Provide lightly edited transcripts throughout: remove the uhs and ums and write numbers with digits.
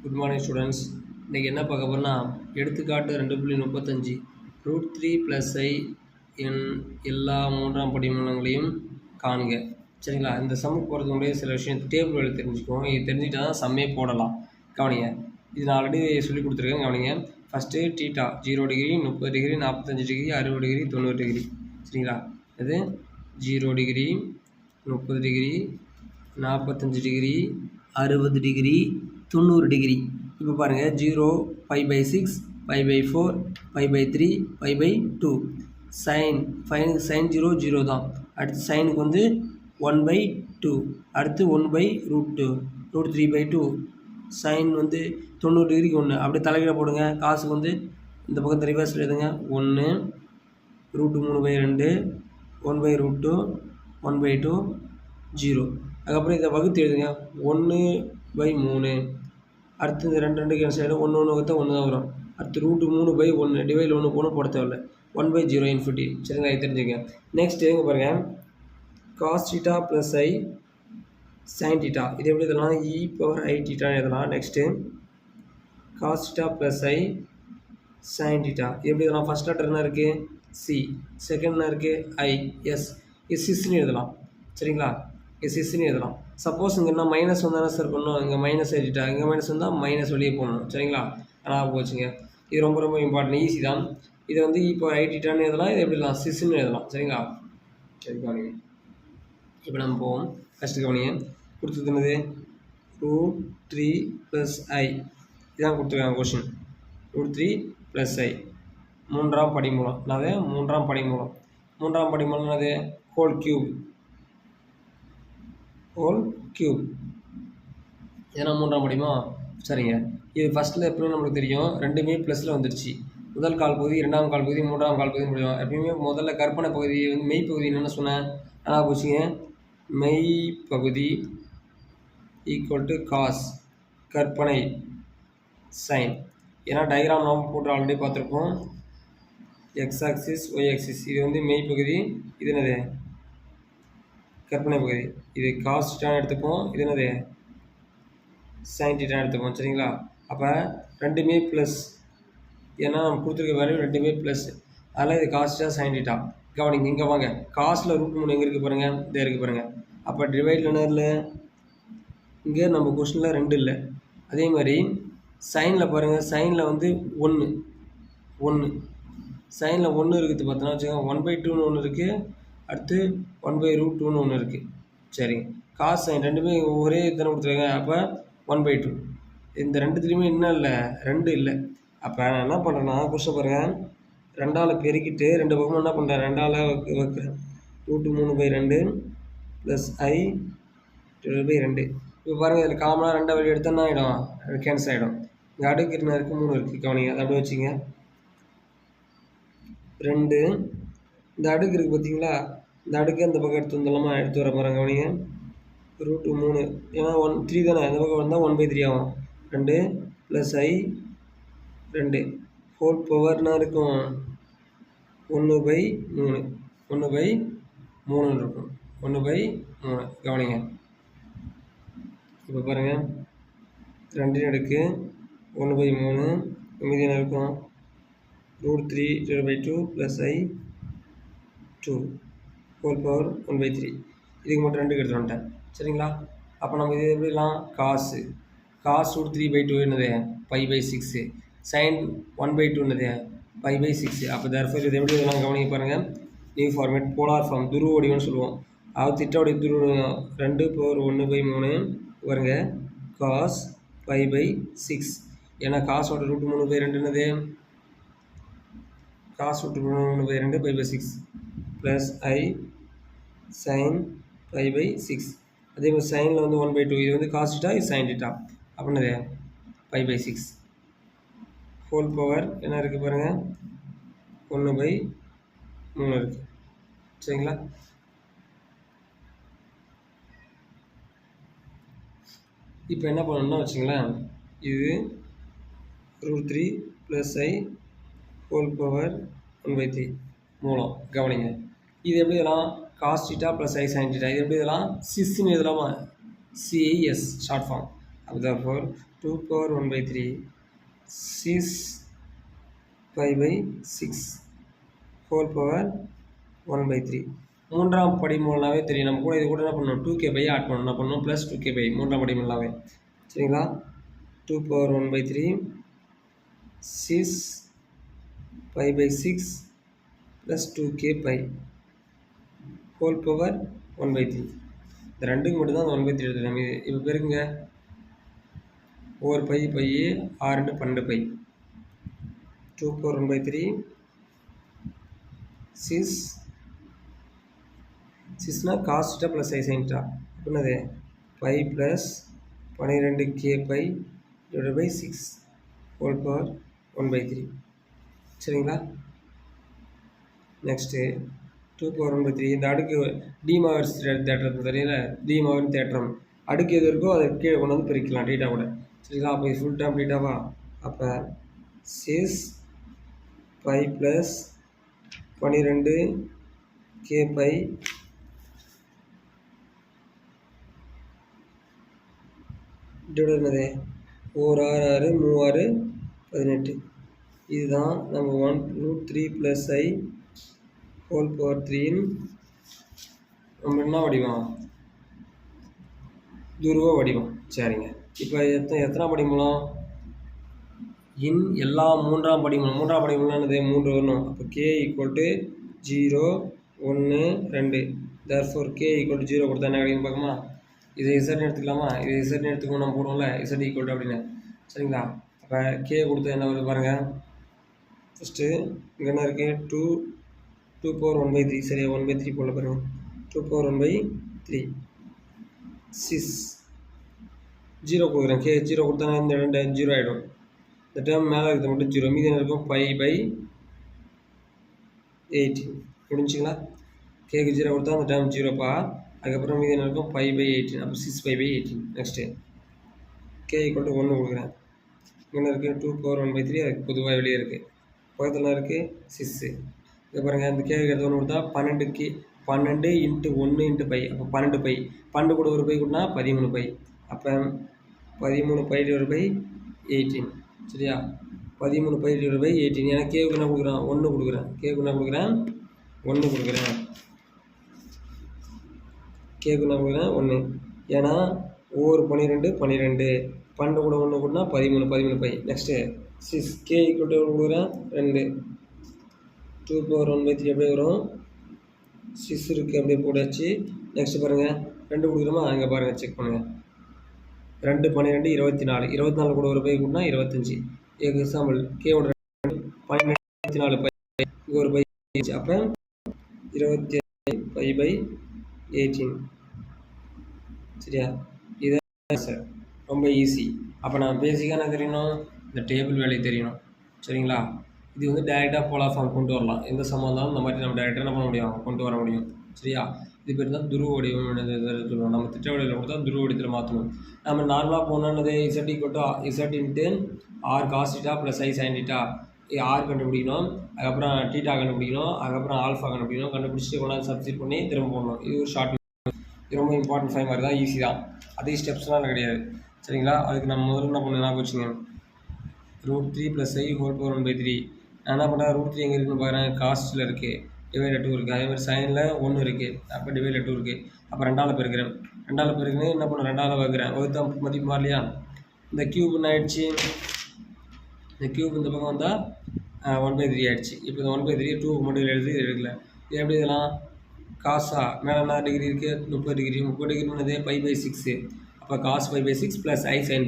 Good morning students. இன்றைக்கி என்ன பார்க்க போகிறோன்னா, எடுத்துக்காட்டு 2.35 √3 + i என் எல்லா மூன்றாம் படிமூலங்களையும் காண்க. சரிங்களா? இந்த சம்முக்கு போகிறதுக்கு முன்னாடி சில விஷயம் டேபிள் வேலை தெரிஞ்சுக்குவோம். இது தெரிஞ்சுக்கிட்டா தான் சம்மே போடலாம். கவனிங்க, இது நான் ஆல்ரெடி சொல்லி கொடுத்துருக்கேன். கவனிங்க, first theta 0 degree, 30 degree, 45 degree, 60 degree, 90 degree. சரிங்களா? இது 0 degree, 30 degree, 45 degree, 60 degree, 90 degree. இப்போ பாருங்கள், 0, π/6, π/4, π/3, π/2. சைன் 0 0 தான். அடுத்து சைனுக்கு வந்து 1/2, அடுத்து 1/√2, √3/2. சைன் வந்து 90 டிகிரிக்கு 1, அப்படியே தலைகீழ போடுங்க. காசுக்கு வந்து இந்த பக்கத்தை ரிவர்ஸில் எழுதுங்க. 1, √3/2, 1/√2, 1/2, 0. அதுக்கப்புறம் இதை வகுத்து எழுதுங்க. 1/3. அடுத்து இந்த 2 கேன்சல் ஆகிடும். 1 வகுத்தா 1 தான் வரும். அடுத்து √3/1 டிவைடில் 1 போகணும், போட தேவையில்லை. 1/0 இன்ஃபினிட்டி. சரிங்களா? இது தெரிஞ்சுங்க. நெக்ஸ்ட் எங்கே பாருங்கள், cos θ + i sin θ. இது எப்படி எழுதலாம்? e⁻i θ எழுதலாம். Next cos θ + i sin θ. இது எப்படி எழுதலாம்? ஃபஸ்ட் லெட்டர் என்ன இருக்குது? சி. செகண்ட் என்ன இருக்குது? ஐ. எஸ். இஸ்ன்னு எழுதலாம். சரிங்களா? இஸ்ன்னு எழுதலாம். சப்போஸ் இங்கே என்ன மைனஸ் வந்தால் என்ன சார் பண்ணணும்? இங்கே மைனஸ் எழுதிட்டா, இங்கே மைனஸ் வந்தால் மைனஸ் வெளியே போகணும். சரிங்களா? ஆனால் போச்சுங்க. இது ரொம்ப ரொம்ப இம்பார்ட்டன்ட், ஈஸி தான். இதை வந்து e⁻i⁻ எழுதலாம். இது எப்படி எழுதலாம்? சிஸ்ன்னு எழுதலாம். சரிங்களா? சரி, கவனிங்க. இப்போ நம்ம போவோம். ஃபஸ்ட்டு கவனிங்க, கொடுத்தது என்னது? √3 + i. இதான் கொடுத்துருக்காங்க கொஷின். √3 + i மூன்றாம் படிமூலம். அதாவது மூன்றாம் படிமூலம். மூன்றாம் படிமூலம் என்னது? Whole cube. இதெல்லாம் மூன்றாம் படிமம். சரிங்க. இது ஃபஸ்ட்டில் எப்பவுமே நம்மளுக்கு தெரியும், ரெண்டுமே ப்ளஸில் வந்துடுச்சு. முதல் கால் பகுதி, இரண்டாம் கால் பகுதி, மூன்றாம் கால் பகுதி முடியும். எப்பயுமே முதல்ல கற்பனை பகுதி வந்து மெய்ப்பகுதி என்னென்னு சொன்னேன்? நல்லா போச்சுங்க. மெய்ப்பகுதி ஈக்குவல் டு காஸ், கற்பனை சைன். ஏன்னா டயக்ராம் நம்ம போட்டு ஆல்ரெடி பார்த்துருப்போம். X axis, y axis. இது வந்து மெய்ப்பகுதி, இது என்னது? கற்பனை பகுதி. இது காஸ் θ எடுத்துப்போம், இது என்னது? சைன் θ எடுத்துப்போம். சரிங்களா? அப்போ ரெண்டுமே ப்ளஸ், ஏன்னா நம்ம கொடுத்துருக்க வேல்யூ ரெண்டுமே ப்ளஸ். அதனால் இது காஸ் θ சைன் θ. கவனிங்க, இங்கே வாங்க. காசில் √3 எங்கே இருக்குது பாருங்கள்? இதே இருக்குது பாருங்கள். அப்போ டிவைடில் என்ன இல்லை? இங்கே நம்ம கொஸ்டினில் 2 இல்லை. அதே மாதிரி சைனில் பாருங்கள், சைனில் வந்து 1. சைனில் 1 இருக்குது பார்த்தோன்னா வச்சுக்கோங்க. 1/2ன்னு ஒன்று இருக்குது, அடுத்து 1/√2ன்னு ஒன்று இருக்குது. சரிங்க. காஸ் சைன் ரெண்டுமே ஒரே தானே கொடுத்துருக்காங்க. அப்போ 1/2. இந்த ரெண்டுத்துலேயுமே என்ன இல்லை? 2 இல்லை. அப்போ நான் என்ன பண்ணுறேன்னா, கொஸ்டின் பாருங்கள், 2ஆல் பெருக்கிட்டு 2 பக்கமும் என்ன பண்ணுறேன்? 2ஆல் வைக்கிறேன். √3/2 + i /2. இப்போ பாருங்கள், இதில் காமனாக 2 வெளியே எடுத்தால் என்ன ஆகிடும்? கேன்சல் ஆகிடும். இங்கே அடுக்கு என்ன இருக்குது? 3 இருக்குது. கவனிங்க, அதை அப்படியே வச்சுங்க. 2 இந்த அடுக்கு இருக்குது பார்த்தீங்களா? இந்த அடுக்கு அந்த பக்கம் எடுத்து வந்துடலாமா? எடுத்து வர பாருங்க. கவனிங்க, √3, ஏன்னா 3 தானே, அந்த பக்கம் வந்தால் 1/3 ஆகும். 2 + i 2 ஹோல் பவர்னா இருக்கும் 1/3. 1/3 இருக்கும். 1/3. கவனிங்க. இப்போ பாருங்கள், 2 அடுக்கு 1/3 மீதி என்ன இருக்கும்? √3/2 + i 2 ஹோல் பவர் 1/3. இதுக்கு மட்டும் 2 எடுத்து வந்துட்டேன். சரிங்களா? அப்போ நம்ம இது எப்படிலாம்? காஸ் √3/2 என்னது? π/6. சைன் 1/2 என்னது? π/6. அப்போ தேர்ஃபோர் இது எப்படி இதெல்லாம் கவனிக்க பாருங்கள். நியூ ஃபார்மேட், போலார் ஃபார்ம், துருவ வடிவம்னு சொல்லுவோம். அதாவது திட்டோடைய துருவ 2/1/3 பாருங்க. காஸ் π/6. ஏன்னா காசோட √3/2 என்னது? Cos √3/2 π/6 + i sin π/6. அதே மாதிரி சைனில் வந்து 1/2. இது வந்து காஸ் θ, இது சைன் θ. அப்படின்னது π/6 ஹோல் பவர் என்ன இருக்குது பாருங்கள்? 1/3 இருக்குது. சரிங்களா? இப்போ என்ன பண்ணணும்னா வச்சுங்களேன், இது √3 + i ஹோல் பவர் 1/3 மூலம். கவனிங்க, இது எப்படி இதெல்லாம்? Cos θ + i sin θ. இது எப்படி இதெல்லாம்? சிஸ்ன்னு எழுதலாமா? CIS short form. அப்போ therefore 2 power 1 by 3 6 pi by 6 whole power 1 by 3. மூன்றாம் படிமூலனாவே தெரியும். நம்ம கூட இது கூட என்ன பண்ணணும், 2k பை ஆட் பண்ணணும். என்ன பண்ணணும், ப்ளஸ் 2k பை மூன்றாம் படிமூலனாவே. சரிங்களா, 2 power 1 by 3 6 pi by 6 plus 2k pi whole power 1 by 3. இந்த ரெண்டுக்கு மட்டும் தான் 1 by 3 எடுத்துக்கலாம். இப்போ பெருங்க, ஒவ்வொரு பை 6 12 பை. 2 power 1 by 3 6 காஸ்டா ப்ளஸ் ஐ சைன்டா என்னது pi plus 12k pi divide by 6 whole power 1 by 3. சரிங்களா, நெக்ஸ்ட்டு 2 power 1 by 3 இந்த அடுக்கு டிமாவர்ஸ் தேற்றம் தெரியல, டிமாவர்ஸ் தேற்றம் அடுக்கு எது இருக்கோ அதை கீழே கொண்டு வந்து பிரிக்கலாம் டீட்டா கூட. சரிங்களா, அப்போ ஃபுல் டேம் டீட்டாவா, அப்போ 6 by plus 12k pi divide என்னது 4 6 6 3 18. இதுதான் நம்ம 1√3 + i ஹோல் பவர் 3 நம்ம என்ன வடிவம், துருவ வடிவம். சரிங்க, இப்போ எத்தனாம் படிமூலம், எல்லா மூன்றாம் படிமூலம். மூன்றாம் படிமூலம் என்னது 3 வரணும். அப்போ k = 0 1 2. therefore k = 0 கொடுத்தா என்ன கிடைக்கும் பார்க்கமா, இதை இசட்னு எடுத்துக்கலாமா, இதை இசட்னு எடுத்துக்கணும் நம்ம போடுவோம்ல, இசட் ஈக்குவல் அப்படின்னு. சரிங்களா, அப்போ கே கொடுத்தா என்ன வருது பாருங்கள். ஃபஸ்ட்டு இங்கே என்ன இருக்குது, 2 power 1 by 3. சரியா, 1 by 3 போல பாருங்கள். 2 power 1 by 3 6 0 கொடுக்குறேன். கே 0 கொடுத்தா இந்த 2 0 ஆகிடும். இந்த டேர்ம் மேலே இருக்கிறது மட்டும் 0, மீதி என்ன இருக்கும், பை பை 18. முடிஞ்சுங்களா, கேக்கு 0 கொடுத்தா அந்த டேர்ம் 0பா, அதுக்கப்புறம் மீதி என்ன இருக்கும், பை பை 18. அப்போ 6 பை பை 18. நெக்ஸ்ட்டு கே = 1 கொடுக்குறேன். என்ன இருக்குது, 2 power 1 by 3 அதுக்கு பொதுவாக வெளியே இருக்குது. பக்கத்தில் இருக்குது 6. இதை பாருங்கள், இந்த கேக்கு எடுத்து 1 கொடுத்தா 12 × 1 × பை. அப்போ 12 பை, 12 கூட ஒரு பை கூட்டினா 13 பை. அப்போ 13 பை டிவைட் பை 18. சரியா, 13 பை டிவைட் பை 18. ஏன்னா கேவுக்கு என்ன கொடுக்குறேன், 1 கொடுக்குறேன். கேவுக்கு என்ன கொடுக்குறேன், 1 கொடுக்குறேன். கேக்கு என்ன கொடுக்குறேன், 1. ஏன்னா ஒவ்வொரு 12 12 12 கூட 1 கூட்டினா 13 பை. நெக்ஸ்ட்டு 6 கே = கொடுக்குறேன் 2. 2 power 1 by 3 அப்படியே வரும். 6 இருக்குது அப்படியே போடாச்சு. நெக்ஸ்ட்டு பாருங்கள், 2 கொடுக்குறோமா, அங்கே பாருங்கள் செக் பண்ணுங்கள். 2 12 24. 24 கூட ஒரு பை கூட்டினா 25. எக்ஸாம்பிள் கேவோட 12 24 பை, இங்கே ஒரு பை. அப்போ 25 பை பை 18. சரியா, இதுதான் சார், ரொம்ப ஈஸி. அப்போ நான் பேசிக்காக என்ன தெரியணும், இந்த டேபிள் வேலையை தெரியணும். சரிங்களா, இது வந்து டைரெக்டாக போலார் ஃபார்ம் கொண்டு வரலாம். எந்த சமம் இருந்தாலும் இந்த மாதிரி நம்ம டைரெக்டாக என்ன பண்ண முடியும், கொண்டு வர முடியும். சரியா, இது பேர் தான் துருவ வடிவம் சொல்லுவோம். நம்ம திட்ட வடிவில் கொடுத்தா துருவ வடிவத்தில் மாற்றணும். நம்ம நார்மலாக போனோன்னது z × r cos θ + i sin θ. R கண்டுபிடிக்கணும், அதுக்கப்புறம் டீட்டா கண்டுபிடிக்கணும், அதுக்கப்புறம் ஆல்ஃபா கண்டுபிடிக்கணும். கண்டுபிடிச்சிட்டு கொண்டாந்து சப்ஸ்டிட் பண்ணி திரும்ப போடணும். இது ஒரு ஷார்ட், ரொம்ப இம்பார்ட்டன்ட் ஃபைவ் மாதிரி தான், ஈஸி தான். அதே ஸ்டெப்ஸ்லாம் கிடையாது. சரிங்களா, அதுக்கு நம்ம முதல்ல என்ன பண்ணலாம் வச்சுங்க, √3 + i ஹோல் பவர் 1 by 3. நான் என்ன பண்ணுறேன், √3 எங்கே இருக்குன்னு பார்க்குறேன், காஸ்ட்டில் இருக்குது, டிவைட் 2 இருக்குது. அதேமாதிரி சைனில் 1 இருக்குது, அப்போ டிவைட் 2 இருக்குது. அப்போ 2ஆல் பெருக்கிறேன். 2ஆல் பெருக்குன்னு என்ன பண்ண, 2ஆல் வகுக்கிறேன். வகுத்தா மதிப்பு மாறலையா, இந்த க்யூப் என்ன ஆகிடுச்சு, இந்த க்யூப் இந்த பக்கம் வந்தால் 1 by 3 ஆகிடுச்சு. இப்போ இந்த 1 by 3 2க்கு மட்டும் எழுதி எடுக்கல. இது எப்படி இதெல்லாம் காசா, மேலே என்ன டிகிரி இருக்குது, 30 டிகிரி. 30 டிகிரினது by by 6. அப்போ cos pi by 6 + i sin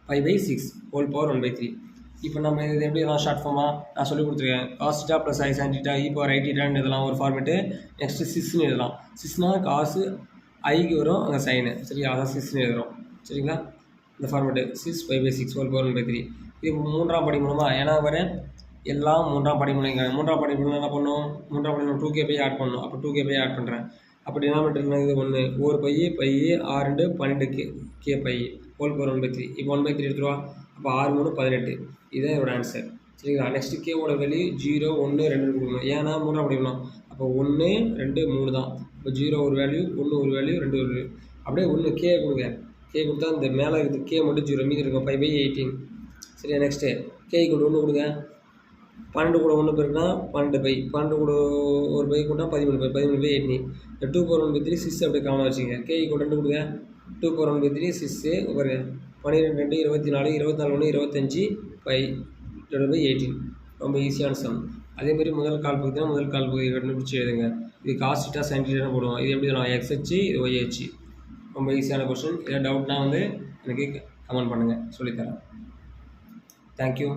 pi by 6 whole power 1 by 3. இப்போ நம்ம இது எப்படி இதெல்லாம் ஷார்ட் ஃபார்மாக நான் சொல்லி கொடுத்துருக்கேன். cos θ + i sin θ e⁻i⁻ இதெல்லாம் ஒரு ஃபார்மேட்டு. நெக்ஸ்ட்டு 6ன்னு எழுதலாம். 6னா காசு ஐக்கு வரும், அங்கே சைனு. சரியா, அதான் 6ன்னு எழுதுகிறோம். சரிங்களா, இந்த format 6 pi by 6 whole power 1 by 3. இது மூன்றாம் படி மூலமாக, ஏன்னா வர எல்லாம் மூன்றாம் படி மூலங்க. மூன்றாம் படி மூலம் என்ன பண்ணணும், மூன்றாம் படி 2k பை ஆட் பண்ணணும். அப்போ 2k பை ஆட் பண்ணுறேன். அப்போ டினாமினேட்டர் இது 1, ஒரு by 6 12k pi whole power 1 by 3. இப்போ 1 by 3 எடுத்துருவா. அப்போ 6 3 18. இதுதான் என்னோட ஆன்சர். சரிங்களா, நெக்ஸ்ட்டு கேவோட வேல்யூ 0 1 2 கொடுக்கணும். ஏன்னா மூன்றாம் படி மூலம். அப்போ 1 2 3 தான். இப்போ 0 ஒரு வேல்யூ, 1 ஒரு வேல்யூ, 2 ஒரு வேல்யூ. அப்படியே 1 கே கொடுங்க. கே கொடுத்தா இந்த மேலே இருக்குது கே மட்டும் 0 மீதி இருக்கும் 5/18. சரியா? நெக்ஸ்ட்டு கே = 1 கொடுங்க. 12 கூட 1 பெருக்குனா 12/12 கூட ஒரு பை கூட்டினா 13/18. 2/1/3 6 அப்படியே காமனாக வச்சுங்க. கே = 2 கொடுங்க. 2/1/3 6 ஒரு 12 2 24 24 1 25 5/18. ரொம்ப ஈஸியான சம். அதேமாதிரி முதல் கால் பகுதினா முதல் கால் பகுதி கண்டுபிடிச்சி எழுதுங்க. இது காஸ் தீட்டா சைன் தீட்டான்னு போடுவோம். இது எப்படி சொல்லலாம்? எக்ஸ் அச்சு, இது ஒய் அச்சு. ரொம்ப ஈஸியான கொஸ்டின். ஏதாவது டவுட்னா வந்து எனக்கு கமெண்ட் பண்ணுங்கள், சொல்லித்தரேன். தேங்க்யூ.